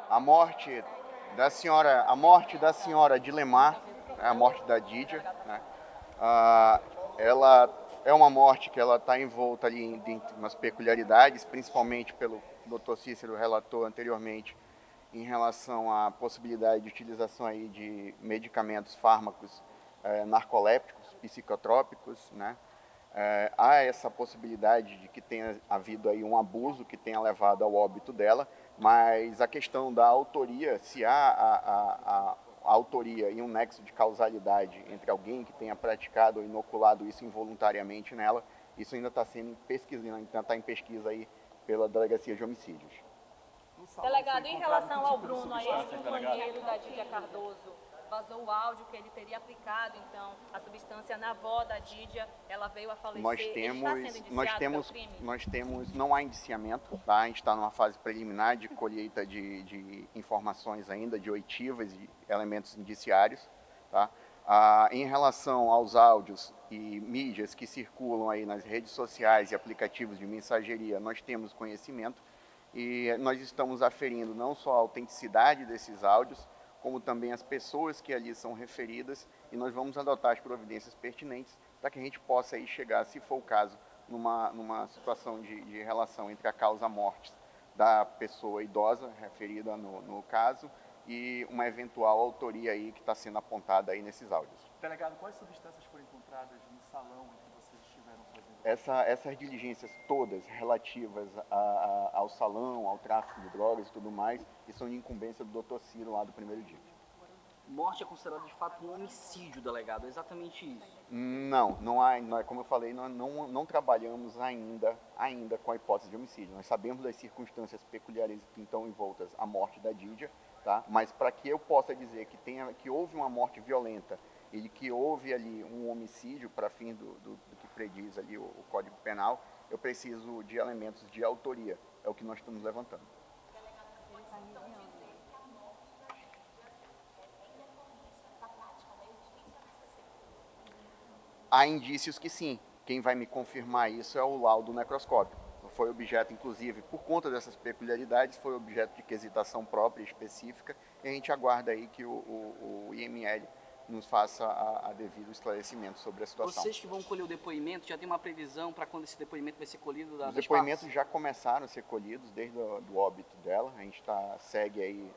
A morte da senhora Dilemar, a morte da Dídia, né? Ela é uma morte que ela está envolta ali em umas peculiaridades, principalmente pelo Dr. Cícero relatou anteriormente, em relação à possibilidade de utilização aí de medicamentos, fármacos narcolépticos, psicotrópicos, né? Há essa possibilidade de que tenha havido aí um abuso que tenha levado ao óbito dela, mas a questão da autoria, se há a autoria e um nexo de causalidade entre alguém que tenha praticado ou inoculado isso involuntariamente nela, isso ainda está sendo pesquisado, ainda está em pesquisa aí pela Delegacia de Homicídios. Delegado, em relação ao Bruno, a ex-companheiro da Dídia Cardoso, vazou o áudio que ele teria aplicado, então, a substância na avó da Dídia, ela veio a falecer. Nós temos, não há indiciamento, tá? A gente está numa fase preliminar de colheita de informações ainda, de oitivas e elementos indiciários, tá? Em relação aos áudios e mídias que circulam aí nas redes sociais e aplicativos de mensageria, nós temos conhecimento e nós estamos aferindo não só a autenticidade desses áudios, como também as pessoas que ali são referidas, e nós vamos adotar as providências pertinentes para que a gente possa aí chegar, se for o caso, numa situação de relação entre a causa-morte da pessoa idosa referida no caso e uma eventual autoria aí que está sendo apontada aí nesses áudios. Delegado, quais substâncias foram encontradas no salão em que vocês estiveram fazendo? Essas diligências todas relativas ao salão, ao tráfico de drogas e tudo mais, que são de incumbência do Dr. Ciro lá do primeiro dia. Morte é considerada de fato um homicídio, delegado, é exatamente isso? Não há, como eu falei, nós não trabalhamos ainda com a hipótese de homicídio. Nós sabemos das circunstâncias peculiares que estão envoltas à morte da Dídia, tá? Mas para que eu possa dizer que houve uma morte violenta e que houve ali um homicídio para fim do que prediz ali o Código Penal, eu preciso de elementos de autoria, é o que nós estamos levantando. Há indícios que sim. Quem vai me confirmar isso é o laudo necroscópico. Foi objeto, inclusive, por conta dessas peculiaridades, foi objeto de quesitação própria, específica, e a gente aguarda aí que o IML nos faça a devido esclarecimento sobre a situação. Vocês que vão colher o depoimento, já tem uma previsão para quando esse depoimento vai ser colhido? Os depoimentos já começaram a ser colhidos desde o óbito dela. A gente segue aí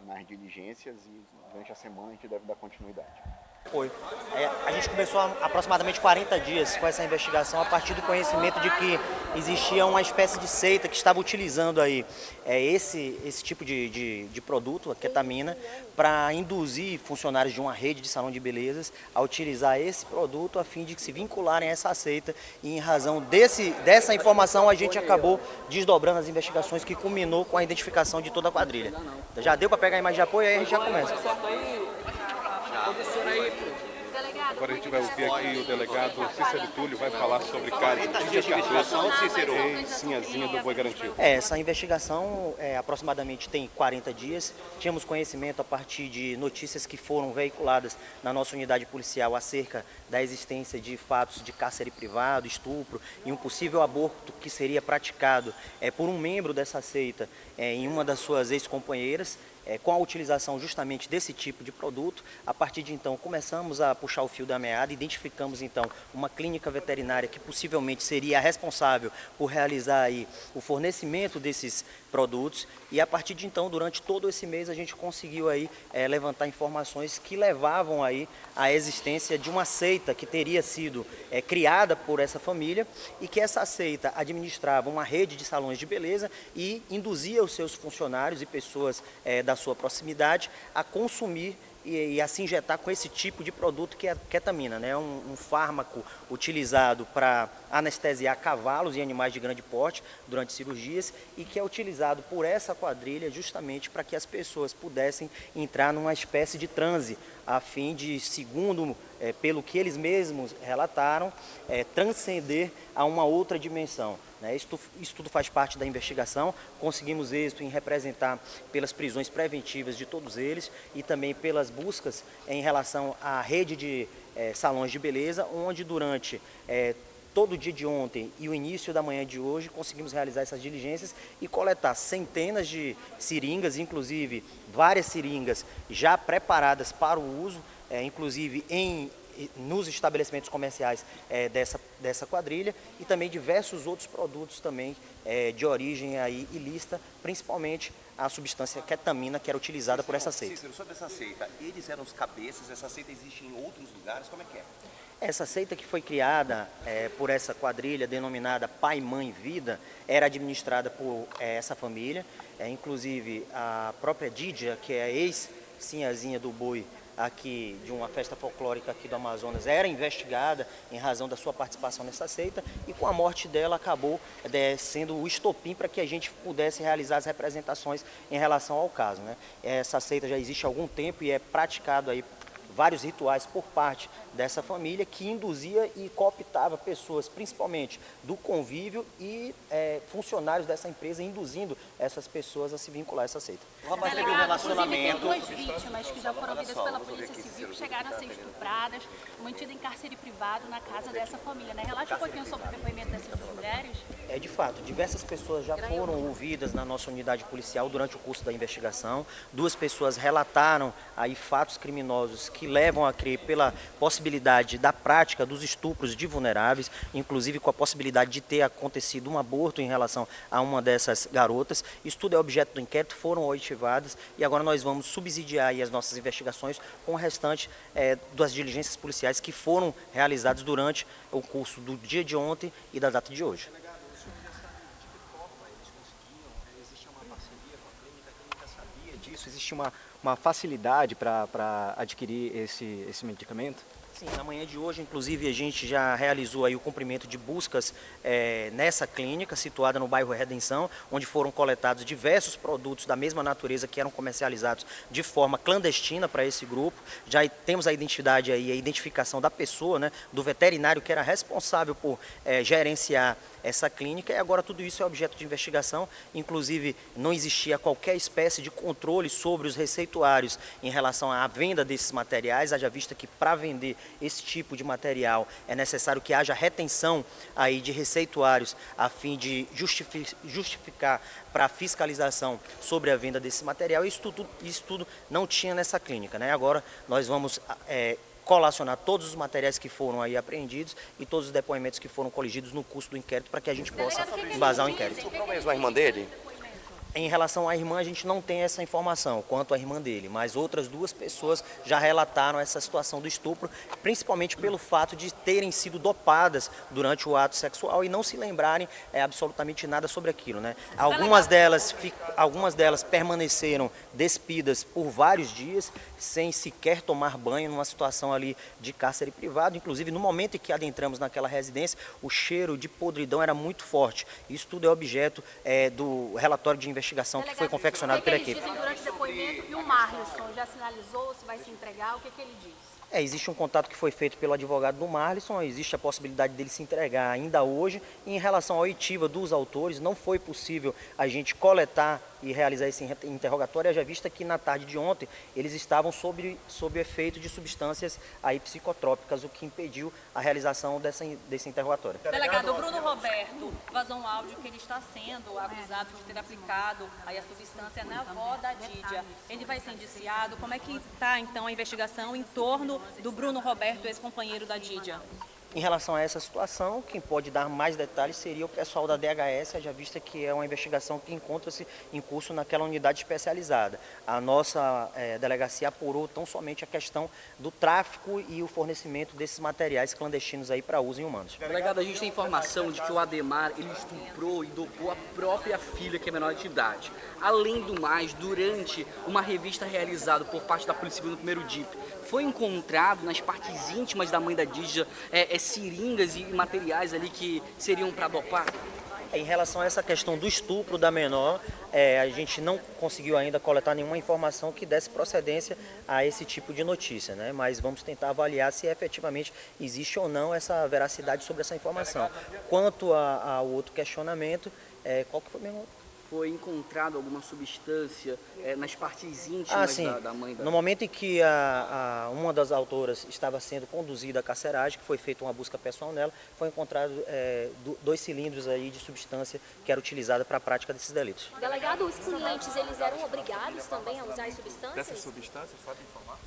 nas diligências e durante a semana a gente deve dar continuidade. A gente começou há aproximadamente 40 dias com essa investigação a partir do conhecimento de que existia uma espécie de seita que estava utilizando aí esse tipo de produto, a ketamina, para induzir funcionários de uma rede de salão de belezas a utilizar esse produto a fim de se vincularem a essa seita, e em razão dessa informação a gente acabou desdobrando as investigações que culminou com a identificação de toda a quadrilha. Já deu para pegar a imagem de apoio, aí a gente já começa. Agora a gente vai ouvir aqui o delegado Cícero Túlio, vai falar sobre caso de Cardoso em Sinhazinha do Boi Garantido. Essa investigação aproximadamente tem 40 dias. Tínhamos conhecimento a partir de notícias que foram veiculadas na nossa unidade policial acerca da existência de fatos de cárcere privado, estupro e um possível aborto que seria praticado por um membro dessa seita em uma das suas ex-companheiras. Com a utilização justamente desse tipo de produto. A partir de então começamos a puxar o fio da meada, identificamos então uma clínica veterinária que possivelmente seria a responsável por realizar aí o fornecimento desses produtos, e a partir de então, durante todo esse mês, a gente conseguiu aí levantar informações que levavam aí à existência de uma seita que teria sido criada por essa família, e que essa seita administrava uma rede de salões de beleza e induzia os seus funcionários e pessoas da sua proximidade a consumir e a se injetar com esse tipo de produto que é a ketamina, né? Um fármaco utilizado para anestesiar cavalos e animais de grande porte durante cirurgias, e que é utilizado por essa quadrilha justamente para que as pessoas pudessem entrar numa espécie de transe, a fim de, segundo pelo que eles mesmos relataram, transcender a uma outra dimensão. Isso tudo faz parte da investigação. Conseguimos êxito em representar pelas prisões preventivas de todos eles e também pelas buscas em relação à rede de salões de beleza, onde durante todo o dia de ontem e o início da manhã de hoje, conseguimos realizar essas diligências e coletar centenas de seringas, inclusive várias seringas já preparadas para o uso, inclusive nos estabelecimentos comerciais dessa quadrilha, e também diversos outros produtos também de origem aí ilícita, principalmente a substância ketamina que era utilizada por essa seita. Cícero, sobre essa seita, eles eram os cabeças, essa seita existe em outros lugares, como é que é? Essa seita que foi criada por essa quadrilha denominada Pai, Mãe, Vida, era administrada por essa família, inclusive a própria Dídia, que é a ex-sinhazinha do boi aqui de uma festa folclórica aqui do Amazonas, era investigada em razão da sua participação nessa seita, e com a morte dela acabou sendo o estopim para que a gente pudesse realizar as representações em relação ao caso, né? Essa seita já existe há algum tempo e é praticado aí vários rituais por parte dessa família que induzia e cooptava pessoas, principalmente do convívio e funcionários dessa empresa, induzindo essas pessoas a se vincular a essa seita. O rapaz teve um relacionamento. Tem duas vítimas que já foram ouvidas pela Polícia Civil, que chegaram a ser estupradas, mantidas em cárcere privado na casa dessa família, né? Relate um pouquinho sobre o depoimento dessas duas mulheres. De fato, diversas pessoas já foram ouvidas na nossa unidade policial durante o curso da investigação. 2 pessoas relataram aí fatos criminosos que levam a crer pela possibilidade da prática dos estupros de vulneráveis, inclusive com a possibilidade de ter acontecido um aborto em relação a uma dessas garotas. Isso tudo é objeto do inquérito, foram oitivadas, e agora nós vamos subsidiar aí as nossas investigações com o restante das diligências policiais que foram realizadas durante o curso do dia de ontem e da data de hoje. Existe uma facilidade para adquirir esse medicamento? Sim, na manhã de hoje, inclusive, a gente já realizou aí o cumprimento de buscas nessa clínica, situada no bairro Redenção, onde foram coletados diversos produtos da mesma natureza que eram comercializados de forma clandestina para esse grupo. Já temos a identidade aí, a identificação da pessoa, né, do veterinário que era responsável por gerenciar essa clínica, e agora tudo isso é objeto de investigação. Inclusive, não existia qualquer espécie de controle sobre os receituários em relação à venda desses materiais, haja vista que para vender esse tipo de material é necessário que haja retenção aí de receituários a fim de justificar para a fiscalização sobre a venda desse material, e isso tudo não tinha nessa clínica, né? Agora nós vamos colacionar todos os materiais que foram aí apreendidos e todos os depoimentos que foram coligidos no curso do inquérito para que a gente possa embasar o inquérito. Estuprou mesmo a irmã dele? Em relação à irmã, a gente não tem essa informação quanto à irmã dele, mas outras 2 pessoas já relataram essa situação do estupro, principalmente pelo fato de terem sido dopadas durante o ato sexual e não se lembrarem absolutamente nada sobre aquilo, né? Algumas delas permaneceram despidas por vários dias, sem sequer tomar banho, numa situação ali de cárcere privado. Inclusive, no momento em que adentramos naquela residência, o cheiro de podridão era muito forte. Isso tudo é objeto do relatório de investigação que foi confeccionado pela equipe. O que eles dizem durante o depoimento? E o Marlisson já sinalizou se vai se entregar? O que ele diz? Existe um contato que foi feito pelo advogado do Marlisson, existe a possibilidade dele se entregar ainda hoje. Em relação à oitiva dos autores, não foi possível a gente coletar e realizar esse interrogatório, já vista que na tarde de ontem eles estavam sob efeito de substâncias aí psicotrópicas, o que impediu a realização desse interrogatório. Delegado, o Bruno Roberto vazou um áudio que ele está sendo acusado de ter aplicado aí a substância na avó da Dídia. Ele vai ser indiciado? Como é que está então a investigação em torno do Bruno Roberto, ex-companheiro da Dídia? Em relação a essa situação, quem pode dar mais detalhes seria o pessoal da DHS, já vista que é uma investigação que encontra-se em curso naquela unidade especializada. A nossa delegacia apurou tão somente a questão do tráfico e o fornecimento desses materiais clandestinos aí para uso em humanos. Delegado, a gente tem informação de que o Ademar ele estuprou e dopou a própria filha, que é menor de idade. Além do mais, durante uma revista realizada por parte da Polícia Civil no primeiro DIP, foi encontrado nas partes íntimas da mãe da Dídia seringas e materiais ali que seriam para dopar? Em relação a essa questão do estupro da menor, a gente não conseguiu ainda coletar nenhuma informação que desse procedência a esse tipo de notícia, né? Mas vamos tentar avaliar se efetivamente existe ou não essa veracidade sobre essa informação. Quanto ao outro questionamento, qual que foi mesmo? foi encontrado alguma substância nas partes íntimas da mãe da... No momento em que uma das autoras estava sendo conduzida à carceragem, que foi feita uma busca pessoal nela, foi encontrado 2 cilindros aí de substância que era utilizada para a prática desses delitos. Delegado, os clientes, eles eram obrigados também a usar as substâncias? Dessas substâncias, sabe informar?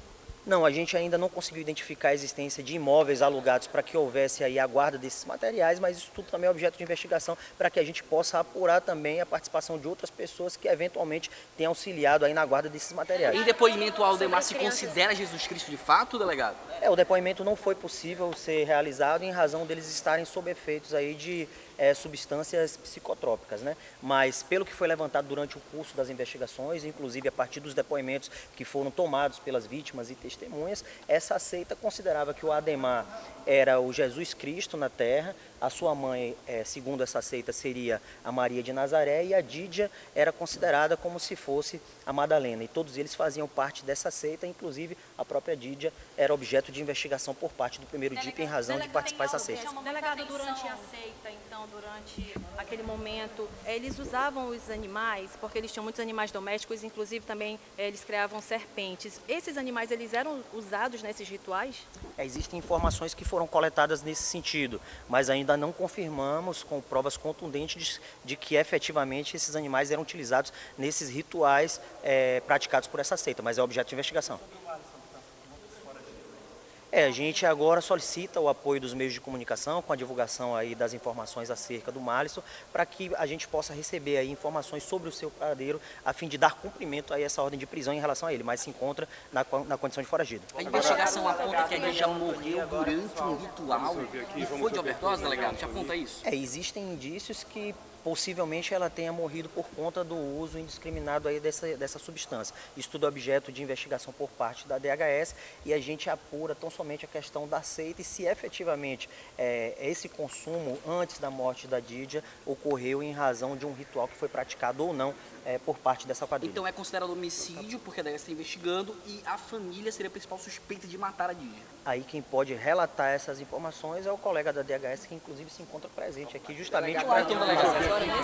Não, a gente ainda não conseguiu identificar a existência de imóveis alugados para que houvesse aí a guarda desses materiais, mas isso tudo também é objeto de investigação para que a gente possa apurar também a participação de outras pessoas que eventualmente tenham auxiliado aí na guarda desses materiais. Em depoimento, o Aldemar se considera Jesus Cristo de fato, delegado? O depoimento não foi possível ser realizado em razão deles estarem sob efeitos aí de substâncias psicotrópicas, né? Mas pelo que foi levantado durante o curso das investigações, inclusive a partir dos depoimentos que foram tomados pelas vítimas e testemunhas, essa seita considerava que o Ademar era o Jesus Cristo na terra, a sua mãe, segundo essa seita, seria a Maria de Nazaré e a Dídia era considerada como se fosse a Madalena. E todos eles faziam parte dessa seita, inclusive a própria Dídia era objeto de investigação por parte do primeiro DIP em razão de participar dessa seita. Delegado, durante a seita, então, durante aquele momento, eles usavam os animais, porque eles tinham muitos animais domésticos, inclusive também eles criavam serpentes. Esses animais, eles eram usados nesses rituais? Existem informações que foram coletadas nesse sentido, mas ainda não confirmamos com provas contundentes de que efetivamente esses animais eram utilizados nesses rituais praticados por essa seita, mas é objeto de investigação. A gente agora solicita o apoio dos meios de comunicação com a divulgação aí das informações acerca do Malisson, para que a gente possa receber aí informações sobre o seu paradeiro, a fim de dar cumprimento a essa ordem de prisão em relação a ele, mas se encontra na condição de foragido. A investigação aponta que ele já morreu durante um ritual e foi de overdose, delegado? Já aponta isso? Existem indícios que possivelmente ela tenha morrido por conta do uso indiscriminado aí dessa substância. Isso tudo é objeto de investigação por parte da DHS e a gente apura tão somente a questão da seita e se efetivamente esse consumo antes da morte da Dídia ocorreu em razão de um ritual que foi praticado ou não por parte dessa quadrilha. Então é considerado homicídio porque a DHS está investigando e a família seria a principal suspeita de matar a Dídia. Aí quem pode relatar essas informações é o colega da DHS que inclusive se encontra presente aqui justamente para...